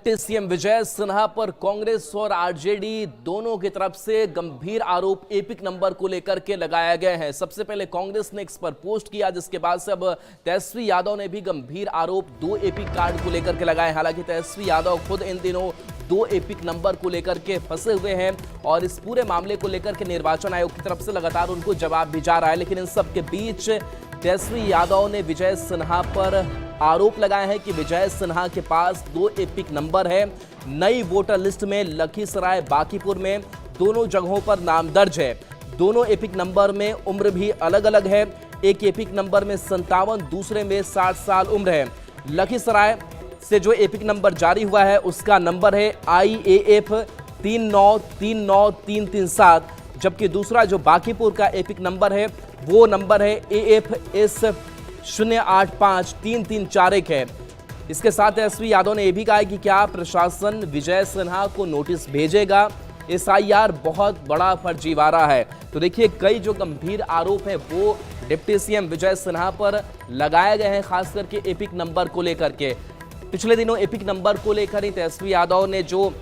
Deputy CM Vijay Sinha पर कांग्रेस और RJD दोनों की तरफ से गंभीर आरोप एपिक नंबर को लेकर के लगाए गए हैं। सबसे पहले कांग्रेस ने इस पर पोस्ट किया, जिसके बाद से अब तेजस्वी यादव ने भी गंभीर आरोप 2 एपिक कार्ड को लेकर के लगाए। हालांकि तेजस्वी यादव खुद इन दिनों 2 एपिक नंबर को लेकर के फंसे हुए हैं और इस पूरे मामले को लेकर के निर्वाचन आयोग की तरफ से लगातार उनको जवाब भी जा रहा है। लेकिन इन सब के बीच तेजस्वी यादव ने विजय सिन्हा पर आरोप लगाए हैं कि विजय सिन्हा के पास 2 एपिक नंबर है। नई वोटर लिस्ट में लखीसराय बांकीपुर में दोनों जगहों पर नाम दर्ज है। दोनों एपिक नंबर में उम्र भी अलग अलग है। एक एपिक नंबर में 57, दूसरे में 60 साल उम्र है। लखीसराय से जो एपिक नंबर जारी हुआ है उसका नंबर है IAF 3939337, जबकि दूसरा जो बांकीपुर का एपिक नंबर है वो नंबर है AFS 085334 है। इसके साथ तेजस्वी यादव ने यह भी कहा है कि क्या प्रशासन विजय सिन्हा को नोटिस भेजेगा? SIR बहुत बड़ा फर्जीवाड़ा है। तो देखिए, कई जो गंभीर आरोप है वो डिप्टी सीएम विजय सिन्हा पर लगाए गए हैं, खास करके एपिक नंबर को लेकर के। पिछले दिनों एपिक नंबर को लेकर ही तेजस्वी यादव ने जो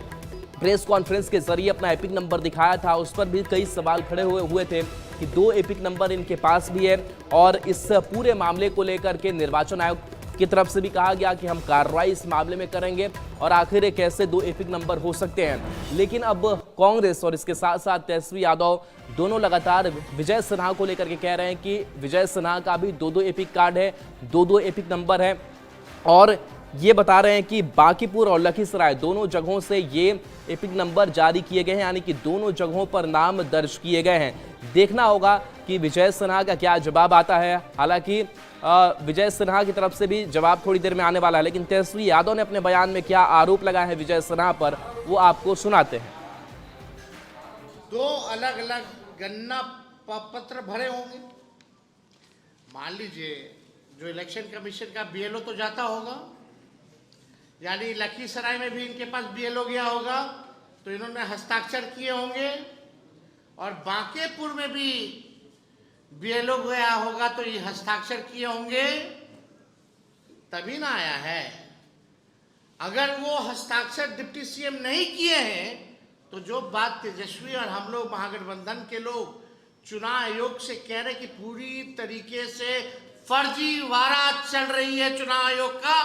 प्रेस कॉन्फ्रेंस के जरिए अपना एपिक नंबर दिखाया था, उस पर भी कई सवाल खड़े हुए थे कि 2 एपिक नंबर इनके पास भी है। और इस पूरे मामले को लेकर के निर्वाचन आयोग की तरफ से भी कहा गया कि हम कार्रवाई इस मामले में करेंगे और आखिर ये कैसे 2 एपिक नंबर हो सकते हैं। लेकिन अब कांग्रेस और इसके साथ साथ तेजस्वी यादव दोनों लगातार विजय सिन्हा को लेकर के कह रहे हैं कि विजय सिन्हा का भी 2 एपिक कार्ड है, 2 एपिक नंबर है। और ये बता रहे हैं कि बांकीपुर और लखीसराय दोनों जगहों से ये एपिक नंबर जारी किए गए हैं, यानी कि दोनों जगहों पर नाम दर्ज किए गए हैं। देखना होगा कि विजय सिन्हा का क्या जवाब आता है। हालांकि विजय सिन्हा की तरफ से भी जवाब थोड़ी देर में आने वाला है, लेकिन तेजस्वी यादव ने अपने बयान में क्या आरोप लगाए हैं विजय सिन्हा पर, वो आपको सुनाते हैं। 2 अलग अलग गणना पत्र भरे होंगे। मान लीजिए जो इलेक्शन कमीशन का BLO तो जाता होगा, यानी लखीसराय में भी इनके पास BLO गया होगा तो इन्होंने हस्ताक्षर किए होंगे, और बांकीपुर में भी BLO गया होगा तो ये हस्ताक्षर किए होंगे, तभी ना आया है। अगर वो हस्ताक्षर डिप्टी सीएम नहीं किए हैं तो जो बात तेजस्वी और हम लोग महागठबंधन के लोग चुनाव आयोग से कह रहे कि पूरी तरीके से फर्जीवाड़ा चल रही है चुनाव आयोग का,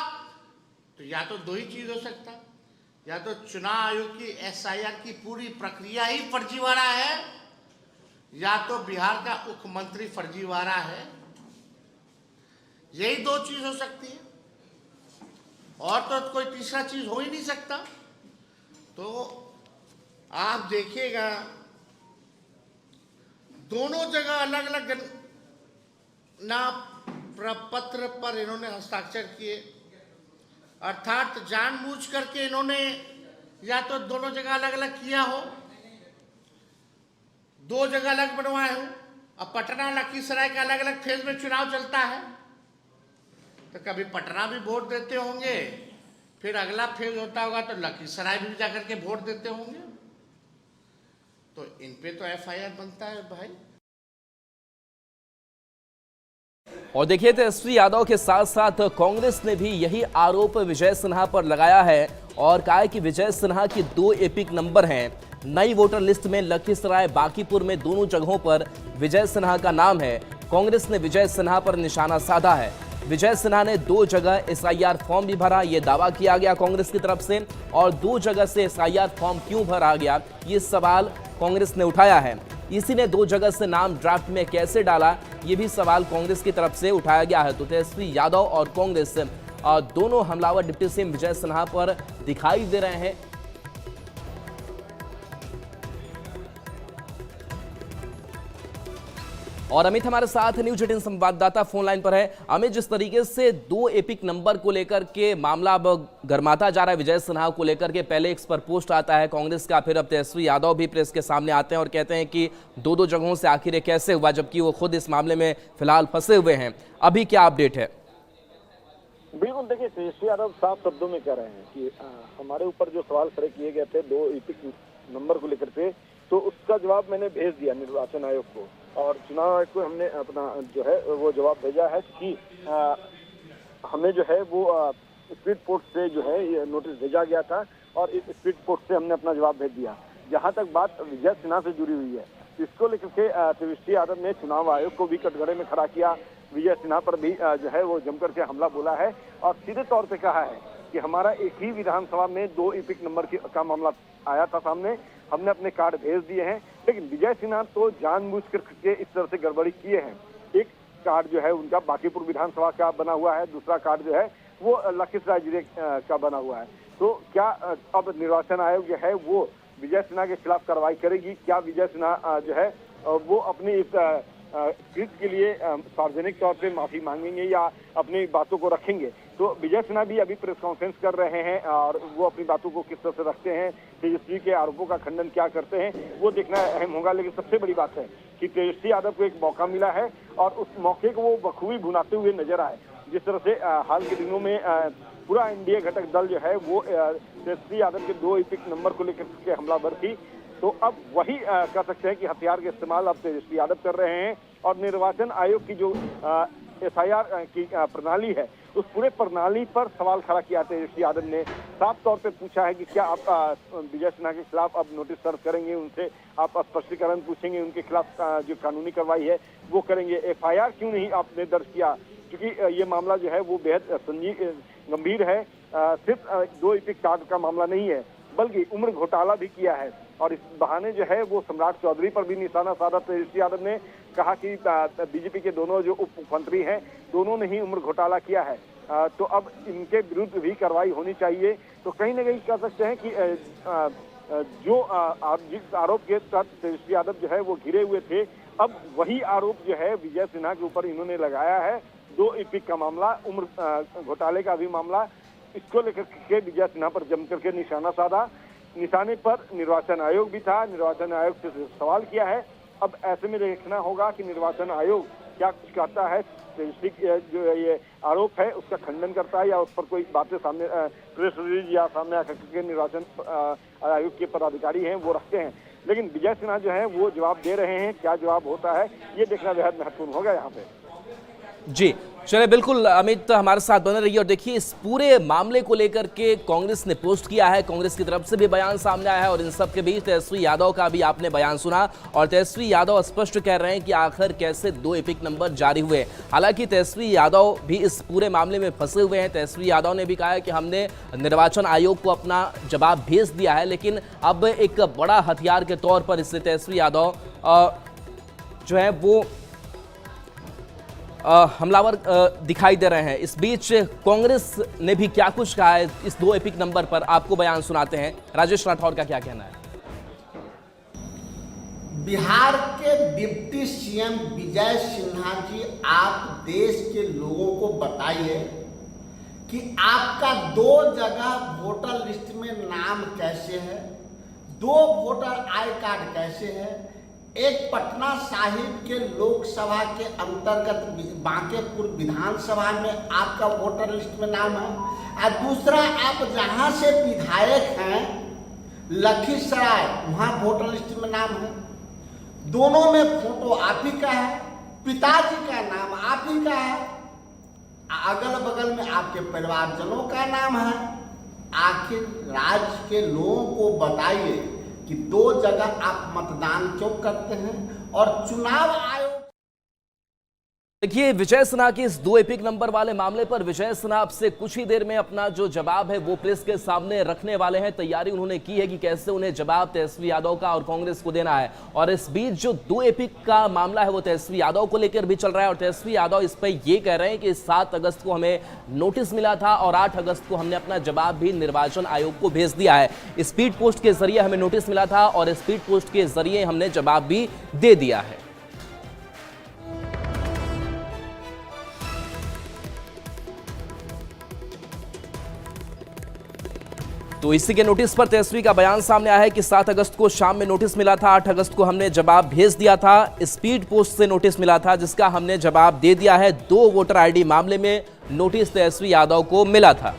तो या तो 2 ही चीज हो सकता, या तो चुनाव आयोग की SIR की पूरी प्रक्रिया ही फर्जीवाड़ा है, या तो बिहार का मुख्यमंत्री फर्जीवाड़ा है। यही 2 चीज हो सकती है, और तो कोई तीसरा चीज हो ही नहीं सकता। तो आप देखिएगा दोनों जगह अलग अलग ना प्रपत्र पर इन्होंने हस्ताक्षर किए, अर्थात जानबूझ करके इन्होंने या तो दोनों जगह अलग अलग किया हो, 2 जगह अलग बनवाए हो। अब पटना लखीसराय का अलग अलग फेज में चुनाव चलता है, तो कभी पटना भी वोट देते होंगे, फिर अगला फेज होता होगा तो लखीसराय भी जाकर के वोट देते होंगे। तो इन पे तो FIR बनता है भाई। और देखिए, तेजस्वी यादव के साथ साथ कांग्रेस ने भी यही आरोप विजय सिन्हा पर लगाया है और कहा है कि विजय सिन्हा की 2 एपिक नंबर हैं। नई वोटर लिस्ट में लखीसराय बांकीपुर में दोनों जगहों पर विजय सिन्हा का नाम है। कांग्रेस ने विजय सिन्हा पर निशाना साधा है। विजय सिन्हा ने 2 जगह SIR फॉर्म भी भरा, ये दावा किया गया कांग्रेस की तरफ से। और 2 जगह से SIR फॉर्म क्यों भरा गया, ये सवाल कांग्रेस ने उठाया है। इसी ने 2 जगह से नाम ड्राफ्ट में कैसे डाला, ये भी सवाल कांग्रेस की तरफ से उठाया गया है। तो तेजस्वी यादव और कांग्रेस दोनों हमलावर डिप्टी सीएम विजय सिन्हा पर दिखाई दे रहे हैं। और अमित हमारे साथ न्यूज 18 संवाददाता फोन लाइन पर है। अमित, जिस तरीके से 2 एपिक नंबर को लेकर के मामला अब गर्माता जा रहा है विजय सिन्हा को लेकर के, पहले एक पर पोस्ट आता है कांग्रेस का, फिर अब तेजस्वी यादव भी प्रेस के सामने आते हैं और कहते हैं कि 2 जगहों से आखिर ये कैसे हुआ, जबकि वो खुद इस मामले में फिलहाल फंसे हुए हैं। अभी क्या अपडेट है? बिल्कुल, देखिए तेजस्वी यादव साफ शब्दों में कह रहे हैं कि हमारे ऊपर जो सवाल खड़े किए गए थे 2 एपिक नंबर को लेकर के, तो उसका जवाब मैंने भेज दिया निर्वाचन आयोग को, और चुनाव आयोग को हमने अपना जो है वो जवाब भेजा है कि हमें जो है वो स्पीड पोस्ट से जो है ये नोटिस भेजा गया था और इस स्पीड पोस्ट से हमने अपना जवाब भेज दिया। जहां तक बात विजय सिन्हा से जुड़ी हुई है, इसको लेकर के तेजस्वी यादव ने चुनाव आयोग को भी कटघरे में खड़ा किया। विजय सिन्हा पर भी जो है वो जमकर के हमला बोला है और सीधे तौर पे कहा है कि हमारा एक ही विधानसभा में 2 ईपिक नंबर का मामला आया था सामने, हमने अपने कार्ड भेज दिए हैं। लेकिन विजय सिन्हा तो जानबूझ करके इस तरह से गड़बड़ी किए हैं। एक कार्ड जो है उनका बांकीपुर विधानसभा का बना हुआ है, दूसरा कार्ड जो है वो लखीसराय जिले का बना हुआ है। तो क्या अब निर्वाचन आयोग जो है वो विजय सिन्हा के खिलाफ कार्रवाई करेगी? क्या विजय सिन्हा जो है वो अपनी इस कृत्य के लिए सार्वजनिक तौर पे माफी मांगेंगे या अपनी बातों को रखेंगे? तो विजय सिन्हा भी अभी प्रेस कॉन्फ्रेंस कर रहे हैं और वो अपनी बातों को किस तरह से रखते हैं, तेजस्वी के आरोपों का खंडन क्या करते हैं, वो देखना अहम होगा। लेकिन सबसे बड़ी बात है कि तेजस्वी यादव को एक मौका मिला है और उस मौके को वो बखूबी भुनाते हुए नजर आए। जिस तरह से हाल के दिनों में पूरा एनडीए घटक दल जो है वो तेजस्वी यादव के 2 ईपिक नंबर को लेकर के हमलावर थी, तो अब वही कह सकते हैं कि हथियार का इस्तेमाल अब तेजस्वी यादव कर रहे हैं। और निर्वाचन आयोग की जो एफआईआर की प्रणाली है, उस पूरे प्रणाली पर सवाल खड़ा किया तेजस्वी यादव ने। साफ तौर पे पूछा है कि क्या आप विजय सिन्हा के खिलाफ अब नोटिस सर्व करेंगे, उनसे आप स्पष्टीकरण पूछेंगे, उनके खिलाफ जो कानूनी कार्रवाई है वो करेंगे। एफआईआर क्यों नहीं आपने दर्ज किया? क्योंकि ये मामला जो है वो बेहद गंभीर है। सिर्फ 2 ईपिक कार्ड का मामला नहीं है, बल्कि उम्र घोटाला भी किया है। और इस बहाने जो है वो सम्राट चौधरी पर भी निशाना साधा तेजस्वी यादव ने। कहा कि बीजेपी के दोनों जो उप मुख्यमंत्री हैं, दोनों ने ही उम्र घोटाला किया है, तो अब इनके विरुद्ध भी कार्रवाई होनी चाहिए। तो कहीं ना कहीं कह सकते हैं कि जिस आरोप के तहत तेजस्वी यादव जो है वो घिरे हुए थे, अब वही आरोप जो है विजय सिन्हा के ऊपर इन्होंने लगाया है। 2 ईपिक का मामला, उम्र घोटाले का भी मामला, इसको लेकर के विजय सिन्हा पर जम करके निशाना साधा। निशाने पर निर्वाचन आयोग भी था, निर्वाचन आयोग से सवाल किया है। अब ऐसे में देखना होगा कि निर्वाचन आयोग क्या कुछ कहता है, तेजस्वी जो ये आरोप है उसका खंडन करता है या उस पर कोई बातें सामने प्रेस रिलीज या सामने आकर के निर्वाचन आयोग के पदाधिकारी हैं वो रखते हैं। लेकिन विजय सिन्हा जो है वो जवाब दे रहे हैं, क्या जवाब होता है ये देखना बेहद महत्वपूर्ण होगा यहाँ पे। जी चलिए, बिल्कुल अमित हमारे साथ बने रहिए। और देखिए, इस पूरे मामले को लेकर के कांग्रेस ने पोस्ट किया है, कांग्रेस की तरफ से भी बयान सामने आया है और इन सब के बीच तेजस्वी यादव का भी आपने बयान सुना और तेजस्वी यादव स्पष्ट कह रहे हैं कि आखिर कैसे 2 ईपिक नंबर जारी हुए। हालांकि तेजस्वी यादव भी इस पूरे मामले में फंसे हुए हैं। तेजस्वी यादव ने भी कहा है कि हमने निर्वाचन आयोग को अपना जवाब भेज दिया है, लेकिन अब एक बड़ा हथियार के तौर पर इससे तेजस्वी यादव जो है वो हमलावर दिखाई दे रहे हैं। इस बीच कांग्रेस ने भी क्या कुछ कहा है इस 2 ईपिक नंबर पर, आपको बयान सुनाते हैं। राजेश राठौर का क्या कहना है? बिहार के डिप्टी सीएम विजय सिन्हा जी, आप देश के लोगों को बताइए कि आपका 2 जगह वोटर लिस्ट में नाम कैसे है, 2 वोटर आई कार्ड कैसे है। एक पटना साहिब के लोकसभा के अंतर्गत बांकेपुर विधानसभा में आपका वोटर लिस्ट में नाम है, और दूसरा आप जहां से विधायक हैं लखीसराय, वहां वोटर लिस्ट में नाम है। दोनों में फोटो आप ही का है, पिताजी का नाम आप ही का है, अगल बगल में आपके परिवारजनों का नाम है। आखिर राज्य के लोगों को बताइए कि 2 जगह आप मतदान क्यों करते हैं और चुनाव आयोग। देखिए, विजय सिन्हा के इस 2 ईपिक नंबर वाले मामले पर विजय सिन्हा आपसे कुछ ही देर में अपना जो जवाब है वो प्रेस के सामने रखने वाले हैं। तैयारी उन्होंने की है कि कैसे उन्हें जवाब तेजस्वी यादव का और कांग्रेस को देना है। और इस बीच जो 2 ईपिक का मामला है वो तेजस्वी यादव को लेकर भी चल रहा है और तेजस्वी यादव इस पर ये कह रहे हैं कि 7 अगस्त को हमें नोटिस मिला था और 8 अगस्त को हमने अपना जवाब भी निर्वाचन आयोग को भेज दिया है। स्पीड पोस्ट के जरिए हमें नोटिस मिला था और स्पीड पोस्ट के जरिए हमने जवाब भी दे दिया है। तो इसी के नोटिस पर तेजस्वी का बयान सामने आया है कि 7 अगस्त को शाम में नोटिस मिला था, 8 अगस्त को हमने जवाब भेज दिया था। स्पीड पोस्ट से नोटिस मिला था जिसका हमने जवाब दे दिया है। 2 वोटर आईडी मामले में नोटिस तेजस्वी यादव को मिला था।